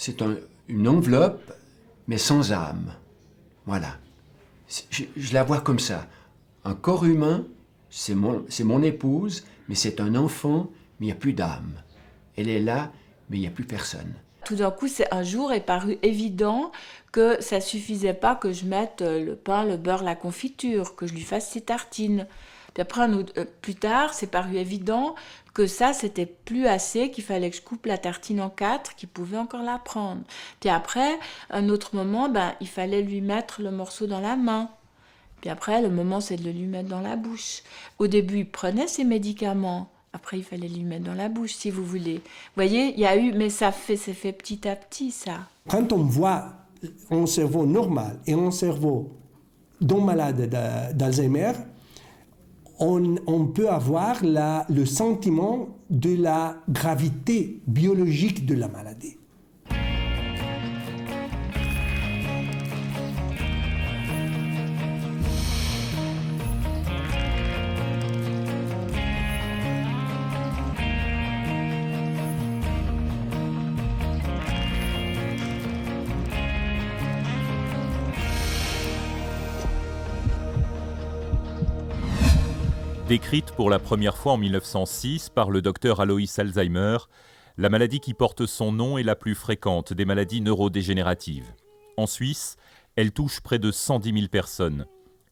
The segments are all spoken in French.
c'est une enveloppe, mais sans âme. Voilà. Je la vois comme ça. Un corps humain, c'est mon épouse, mais c'est un enfant, mais il n'y a plus d'âme. Elle est là, mais il n'y a plus personne. Tout d'un coup, un jour est paru évident que ça suffisait pas que je mette le pain, le beurre, la confiture, que je lui fasse ses tartines. Puis après, plus tard, c'est paru évident que ça, c'était plus assez, qu'il fallait que je coupe la tartine en 4, qu'il pouvait encore la prendre. Puis après, un autre moment, il fallait lui mettre le morceau dans la main. Puis après, le moment, c'est de le lui mettre dans la bouche. Au début, il prenait ses médicaments. Après, il fallait lui mettre dans la bouche, si vous voulez. Vous voyez, il y a eu, mais c'est fait petit à petit, ça. Quand on voit un cerveau normal et un cerveau d'un malade d'Alzheimer, on peut avoir le sentiment de la gravité biologique de la maladie. Décrite pour la première fois en 1906 par le docteur Alois Alzheimer, la maladie qui porte son nom est la plus fréquente des maladies neurodégénératives. En Suisse, elle touche près de 110 000 personnes.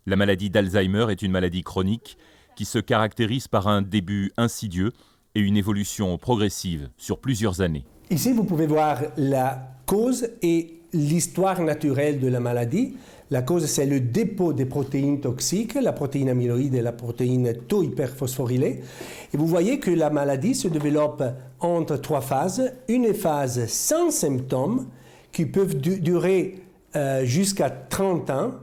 La maladie d'Alzheimer est une maladie chronique qui se caractérise par un début insidieux et une évolution progressive sur plusieurs années. Ici, vous pouvez voir la cause et l'histoire naturelle de la maladie. La cause, c'est le dépôt des protéines toxiques, la protéine amyloïde et la protéine tau hyperphosphorylée. Et vous voyez que la maladie se développe entre 3 phases. Une phase sans symptômes qui peuvent durer jusqu'à 30 ans.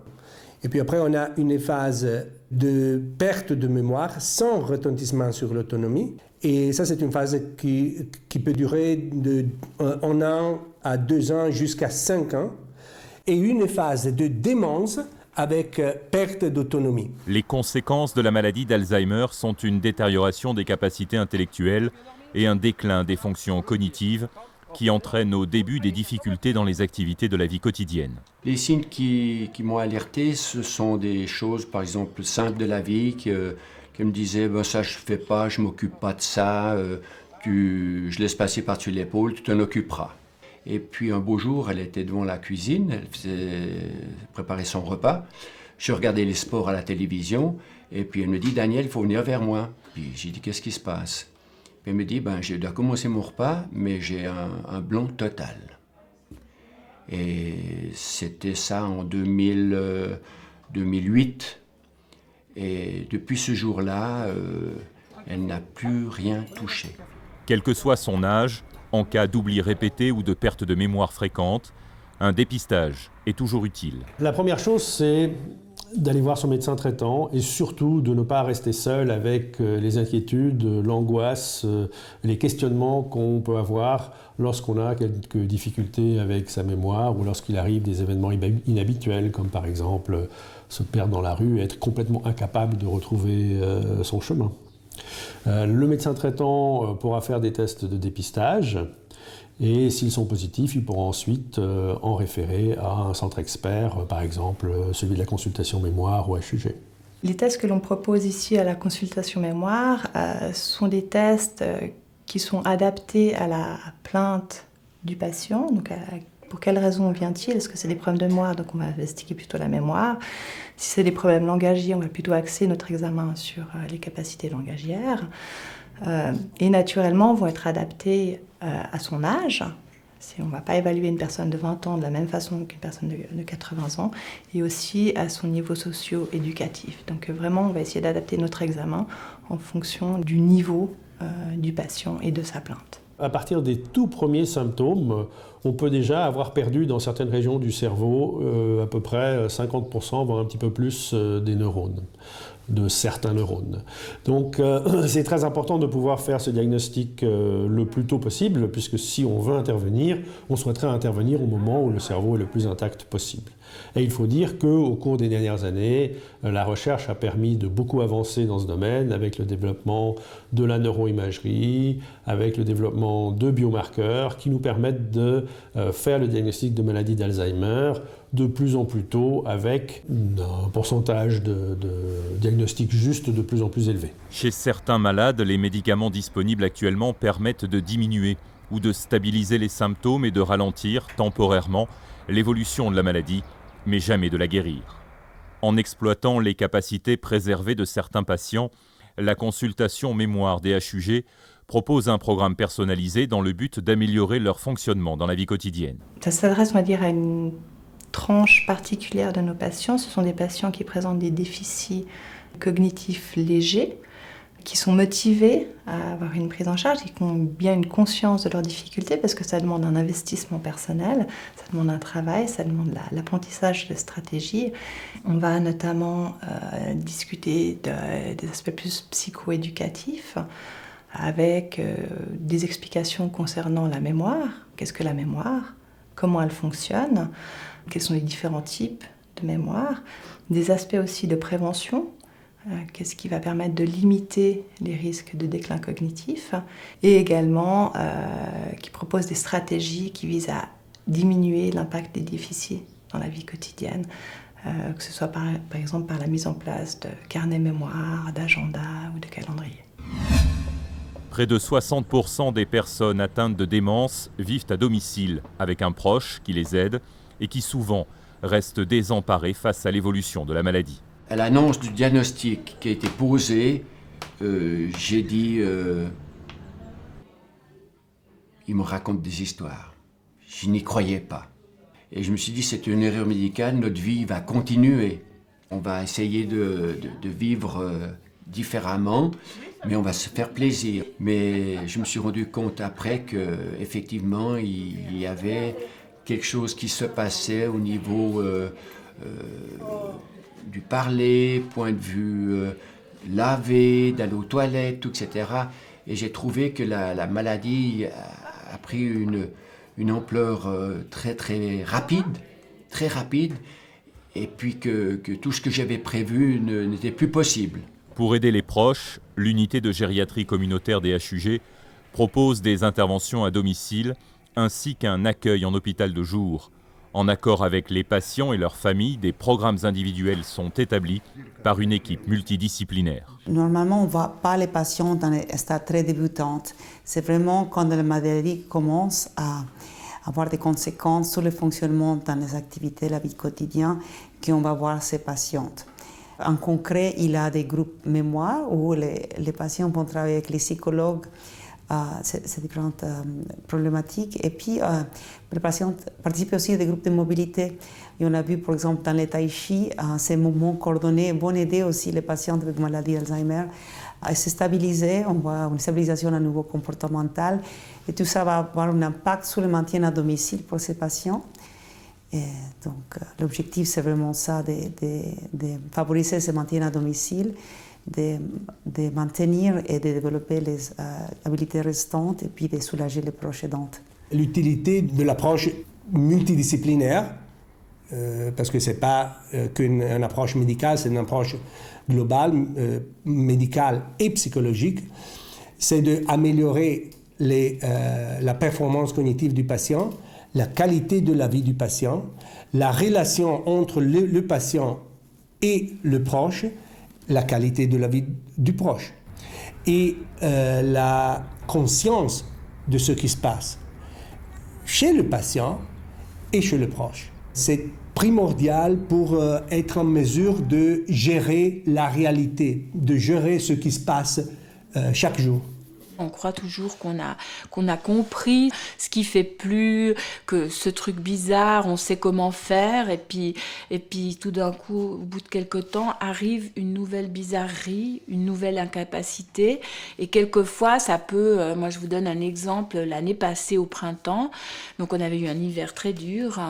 Et puis après, on a une phase de perte de mémoire sans retentissement sur l'autonomie. Et ça, c'est une phase qui peut durer de 1 an à 2 ans jusqu'à 5 ans. Et une phase de démence avec perte d'autonomie. Les conséquences de la maladie d'Alzheimer sont une détérioration des capacités intellectuelles et un déclin des fonctions cognitives qui entraînent au début des difficultés dans les activités de la vie quotidienne. Les signes qui m'ont alerté, ce sont des choses, par exemple, simples de la vie, qui me disaient ça je fais pas, je m'occupe pas de ça, je laisse passer par-dessus l'épaule, tu t'en occuperas. Et puis un beau jour, elle était devant la cuisine, elle préparait son repas. Je regardais les sports à la télévision et puis elle me dit « Daniel, il faut venir vers moi ». Puis j'ai dit « Qu'est-ce qui se passe ?» Puis elle me dit « Je dois commencer mon repas, mais j'ai un blanc total ». Et c'était ça en 2008. Et depuis ce jour-là, elle n'a plus rien touché. Quel que soit son âge, en cas d'oubli répété ou de perte de mémoire fréquente, un dépistage est toujours utile. La première chose, c'est d'aller voir son médecin traitant et surtout de ne pas rester seul avec les inquiétudes, l'angoisse, les questionnements qu'on peut avoir lorsqu'on a quelques difficultés avec sa mémoire ou lorsqu'il arrive des événements inhabituels, comme par exemple se perdre dans la rue et être complètement incapable de retrouver son chemin. Le médecin traitant pourra faire des tests de dépistage et s'ils sont positifs, il pourra ensuite en référer à un centre expert, par exemple celui de la consultation mémoire ou HUG. Les tests que l'on propose ici à la consultation mémoire sont des tests qui sont adaptés à la plainte du patient. Donc pour quelles raisons vient-il? Est-ce que c'est des problèmes de mémoire? Donc on va investiguer plutôt la mémoire. Si c'est des problèmes langagiers, on va plutôt axer notre examen sur les capacités langagières. Et naturellement, vont être adaptés à son âge. On ne va pas évaluer une personne de 20 ans de la même façon qu'une personne de 80 ans. Et aussi à son niveau socio-éducatif. Donc vraiment, on va essayer d'adapter notre examen en fonction du niveau du patient et de sa plainte. À partir des tout premiers symptômes, on peut déjà avoir perdu dans certaines régions du cerveau à peu près 50%, voire un petit peu plus des neurones. de certains neurones. Donc c'est très important de pouvoir faire ce diagnostic le plus tôt possible, puisque si on veut intervenir, on souhaiterait intervenir au moment où le cerveau est le plus intact possible. Et il faut dire qu'au cours des dernières années, la recherche a permis de beaucoup avancer dans ce domaine, avec le développement de la neuroimagerie, avec le développement de biomarqueurs qui nous permettent de faire le diagnostic de maladie d'Alzheimer de plus en plus tôt, avec un pourcentage de diagnostic juste de plus en plus élevé. Chez certains malades, les médicaments disponibles actuellement permettent de diminuer ou de stabiliser les symptômes et de ralentir temporairement l'évolution de la maladie, mais jamais de la guérir. En exploitant les capacités préservées de certains patients, la consultation mémoire DHUG propose un programme personnalisé dans le but d'améliorer leur fonctionnement dans la vie quotidienne. Ça s'adresse, on va dire, à une tranche particulière de nos patients. Ce sont des patients qui présentent des déficits cognitifs légers, qui sont motivés à avoir une prise en charge, qui ont bien une conscience de leurs difficultés, parce que ça demande un investissement personnel, ça demande un travail, ça demande l'apprentissage de stratégies. On va notamment discuter des aspects plus psychoéducatifs, avec des explications concernant la mémoire. Qu'est-ce que la mémoire ? Comment elle fonctionne ? Quels sont les différents types de mémoire ? Des aspects aussi de prévention. Qu'est-ce qui va permettre de limiter les risques de déclin cognitif, et également qui propose des stratégies qui visent à diminuer l'impact des déficits dans la vie quotidienne, que ce soit par exemple par la mise en place de carnets mémoire, d'agendas ou de calendriers. Près de 60% des personnes atteintes de démence vivent à domicile avec un proche qui les aide et qui souvent restent désemparés face à l'évolution de la maladie. À l'annonce du diagnostic qui a été posé, j'ai dit il me raconte des histoires. Je n'y croyais pas. Et je me suis dit, c'est une erreur médicale, notre vie va continuer. On va essayer de vivre différemment, mais on va se faire plaisir. Mais je me suis rendu compte après qu'effectivement, il y avait quelque chose qui se passait au niveau du parler, point de vue laver, d'aller aux toilettes, tout, etc. Et j'ai trouvé que la maladie a pris une ampleur très rapide, et puis que tout ce que j'avais prévu n'était plus possible. Pour aider les proches, l'unité de gériatrie communautaire des HUG propose des interventions à domicile ainsi qu'un accueil en hôpital de jour. En accord avec les patients et leurs familles, des programmes individuels sont établis par une équipe multidisciplinaire. Normalement, on ne voit pas les patients dans les stades très débutants. C'est vraiment quand la maladie commence à avoir des conséquences sur le fonctionnement dans les activités de la vie quotidienne qu'on va voir ces patientes. En concret, il y a des groupes mémoire où les patients vont travailler avec les psychologues ces différentes problématiques. Et puis, les patients participent aussi à des groupes de mobilité. Et on a vu, par exemple, dans les tai chi, ces mouvements coordonnés vont aider aussi les patients avec maladie d'Alzheimer à se stabiliser. On voit une stabilisation à nouveau comportementale. Et tout ça va avoir un impact sur le maintien à domicile pour ces patients. Et donc, l'objectif, c'est vraiment ça, de favoriser ce maintien à domicile, de maintenir et de développer les habilités restantes et puis de soulager les proches aidantes. L'utilité de l'approche multidisciplinaire, parce que ce n'est pas qu'une approche médicale, c'est une approche globale, médicale et psychologique, c'est d'améliorer la performance cognitive du patient, la qualité de la vie du patient, la relation entre le patient et le proche, la qualité de la vie du proche et la conscience de ce qui se passe chez le patient et chez le proche. C'est primordial pour être en mesure de gérer la réalité, de gérer ce qui se passe chaque jour. On croit toujours qu'on a compris ce qui fait plus, que ce truc bizarre, on sait comment faire, et puis tout d'un coup, au bout de quelque temps, arrive une nouvelle bizarrerie, une nouvelle incapacité, et quelquefois ça peut, moi je vous donne un exemple, l'année passée au printemps, donc on avait eu un hiver très dur,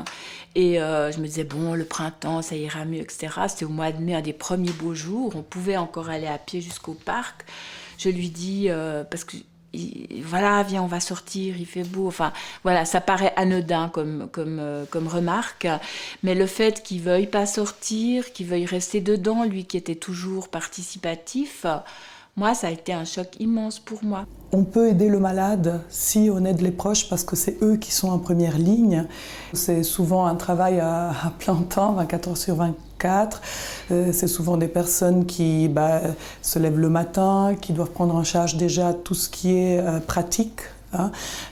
Et je me disais, bon, le printemps, ça ira mieux, etc. C'était au mois de mai, un des premiers beaux jours. On pouvait encore aller à pied jusqu'au parc. Je lui dis, parce que voilà, viens, on va sortir, il fait beau. Enfin, voilà, ça paraît anodin comme remarque. Mais le fait qu'il veuille pas sortir, qu'il veuille rester dedans, lui qui était toujours participatif, moi, ça a été un choc immense pour moi. On peut aider le malade si on aide les proches parce que c'est eux qui sont en première ligne. C'est souvent un travail à plein temps, 24 heures sur 24. C'est souvent des personnes qui se lèvent le matin, qui doivent prendre en charge déjà tout ce qui est pratique.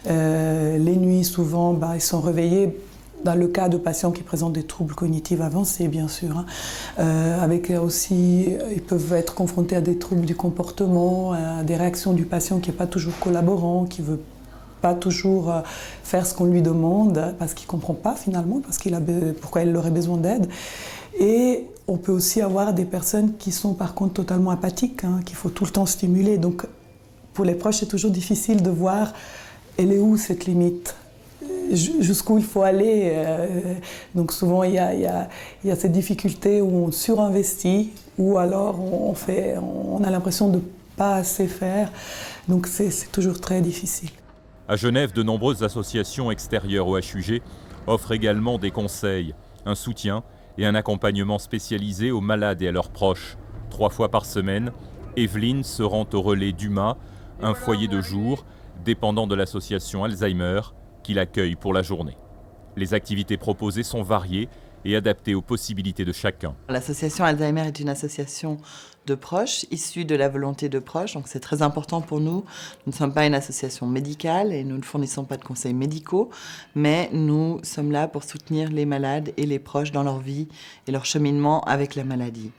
Les nuits, souvent, ils sont réveillés. Dans le cas de patients qui présentent des troubles cognitifs avancés, bien sûr, avec aussi, ils peuvent être confrontés à des troubles du comportement, à des réactions du patient qui n'est pas toujours collaborant, qui ne veut pas toujours faire ce qu'on lui demande, parce qu'il ne comprend pas finalement, pourquoi il aurait besoin d'aide. Et on peut aussi avoir des personnes qui sont par contre totalement apathiques, qu'il faut tout le temps stimuler. Donc pour les proches, c'est toujours difficile de voir, elle est où cette limite ? Jusqu'où il faut aller. Donc souvent, il y a cette difficulté où on surinvestit, ou alors on a l'impression de ne pas assez faire. Donc c'est toujours très difficile. À Genève, de nombreuses associations extérieures au HUG offrent également des conseils, un soutien et un accompagnement spécialisé aux malades et à leurs proches. 3 fois par semaine, Evelyne se rend au relais d'UMA, un foyer de jour dépendant de l'association Alzheimer, qui l'accueille pour la journée. Les activités proposées sont variées et adaptées aux possibilités de chacun. L'association Alzheimer est une association de proches, issue de la volonté de proches, donc c'est très important pour nous. Nous ne sommes pas une association médicale et nous ne fournissons pas de conseils médicaux, mais nous sommes là pour soutenir les malades et les proches dans leur vie et leur cheminement avec la maladie.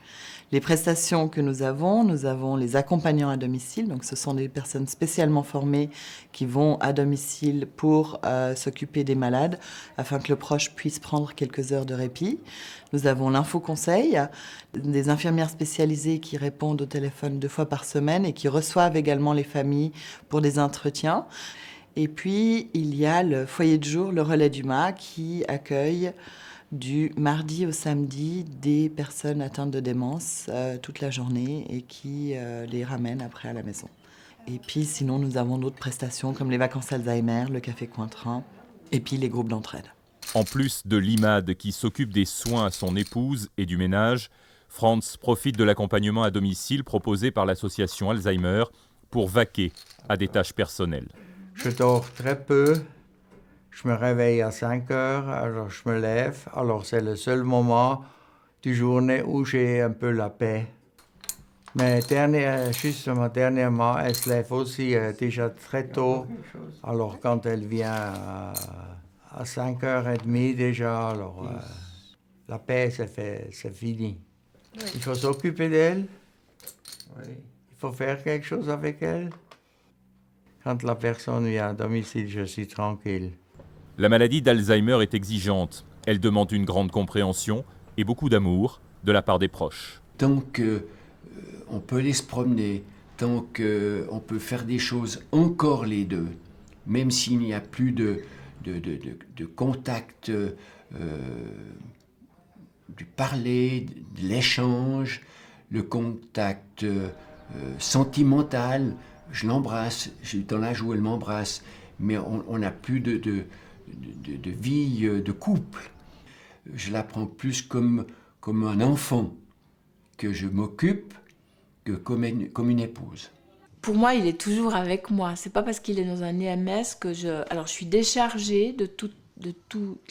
Les prestations que nous avons les accompagnants à domicile, donc ce sont des personnes spécialement formées qui vont à domicile pour s'occuper des malades afin que le proche puisse prendre quelques heures de répit. Nous avons l'infoconseil, des infirmières spécialisées qui répondent au téléphone 2 fois par semaine et qui reçoivent également les familles pour des entretiens. Et puis il y a le foyer de jour, le relais d'UMA qui accueille du mardi au samedi des personnes atteintes de démence toute la journée et qui les ramènent après à la maison. Et puis sinon, nous avons d'autres prestations comme les vacances Alzheimer, le café Cointrin et puis les groupes d'entraide. En plus de l'IMAD qui s'occupe des soins à son épouse et du ménage, Franz profite de l'accompagnement à domicile proposé par l'association Alzheimer pour vaquer à des tâches personnelles. Je dors très peu. Je me réveille à 5 heures, alors je me lève. Alors c'est le seul moment du journée où j'ai un peu la paix. Mais justement, dernièrement, elle se lève aussi déjà très tôt. Alors quand elle vient à 5h30 déjà, alors la paix, c'est fini. Il faut s'occuper d'elle. Oui. Il faut faire quelque chose avec elle. Quand la personne vient à domicile, je suis tranquille. La maladie d'Alzheimer est exigeante. Elle demande une grande compréhension et beaucoup d'amour de la part des proches. Tant qu'on peut aller se promener, tant qu'on peut faire des choses encore les deux, même s'il n'y a plus de contact, du parler, de l'échange, le contact sentimental, je l'embrasse, je suis dans l'âge où elle m'embrasse, mais on n'a plus de vie de couple. Je la prends plus comme un enfant que je m'occupe que comme une épouse. Pour moi, il est toujours avec moi. C'est pas parce qu'il est dans un EMS que Alors, je suis déchargée de toute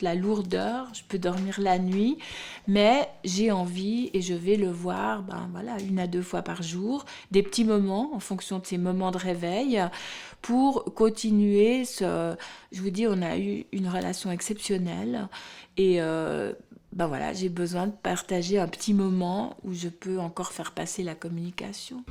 la lourdeur. Je peux dormir la nuit, mais j'ai envie et je vais le voir 1 à 2 fois par jour, des petits moments en fonction de ces moments de réveil pour continuer. Je vous dis, on a eu une relation exceptionnelle et j'ai besoin de partager un petit moment où je peux encore faire passer la communication.